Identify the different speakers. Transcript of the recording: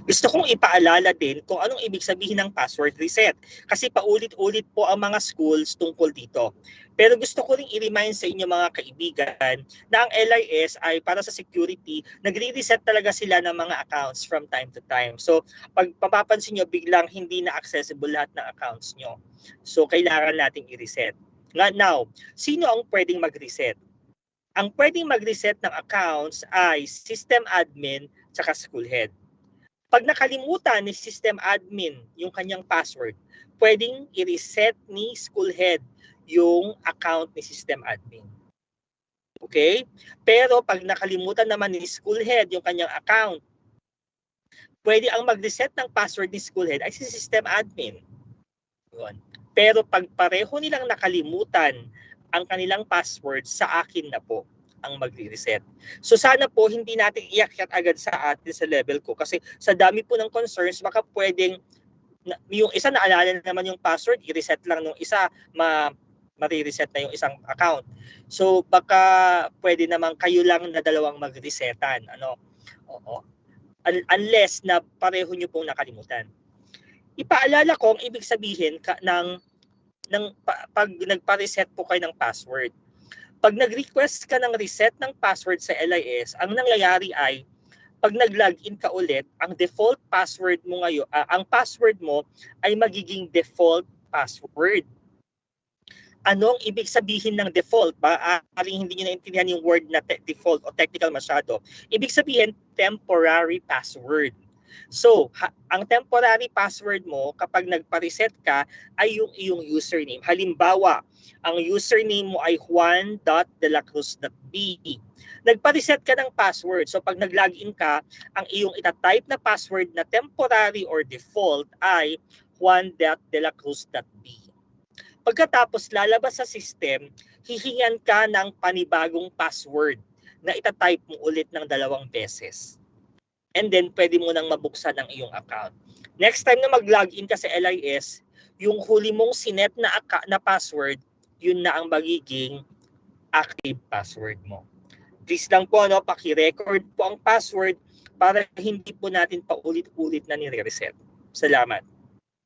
Speaker 1: Gusto kong ipaalala din kung anong ibig sabihin ng password reset kasi paulit-ulit po ang mga schools tungkol dito. Pero gusto ko ring i-remind sa inyo mga kaibigan na ang LIS ay para sa security, nagre-reset talaga sila ng mga accounts from time to time. So pag mapapansin nyo, biglang hindi na accessible lahat ng accounts nyo. So kailangan nating i-reset. Now, sino ang pwedeng mag-reset? Ang pwedeng mag-reset ng accounts ay system admin tsaka school head. Pag nakalimutan ni system admin yung kanyang password, pwedeng i-reset ni school head yung account ni system admin. Okay? Pero pag nakalimutan naman ni school head yung kanyang account, pwede ang mag-reset ng password ni school head ay si system admin. Yun. Pero pag pareho nilang nakalimutan ang kanilang password, sa akin na po ang magre-reset. So sana po hindi natin iakyat agad sa atin sa level ko kasi sa dami po ng concerns baka pwedeng yung isa naalala naman yung password, i-reset lang nung isa, ma-reset na yung isang account. So baka pwede naman kayo lang na dalawang mag-resetan, ano. Oo. Unless na pareho nyo pong nakalimutan. Ipaalala ko ang ibig sabihin pag nagpa-reset po kayo ng password. Pag nag-request ka ng reset ng password sa LIS, ang nangyayari ay pag nag-login ka ulit, ang default password mo ngayon, ang password mo ay magiging default password. Anong ibig sabihin ng default? Maaaring hindi niyo naintindihan yung word na default o technical masyado. Ibig sabihin, temporary password. So, ang temporary password mo kapag nagpa-reset ka ay yung iyong username. Halimbawa, ang username mo ay juan.delacruz.b. Nagpa-reset ka ng password. So, pag nag-login ka, ang iyong itatype na password na temporary or default ay juan.delacruz.b. Pagkatapos lalabas sa system, hihingan ka ng panibagong password na itatype mo ulit ng 2 beses. And then, pwede mo nang mabuksan ang iyong account. Next time na mag-login ka sa LIS, yung huli mong sinet na password, yun na ang magiging active password mo. Please lang po, paki-record po ang password para hindi po natin paulit-ulit na nire-reset. Salamat.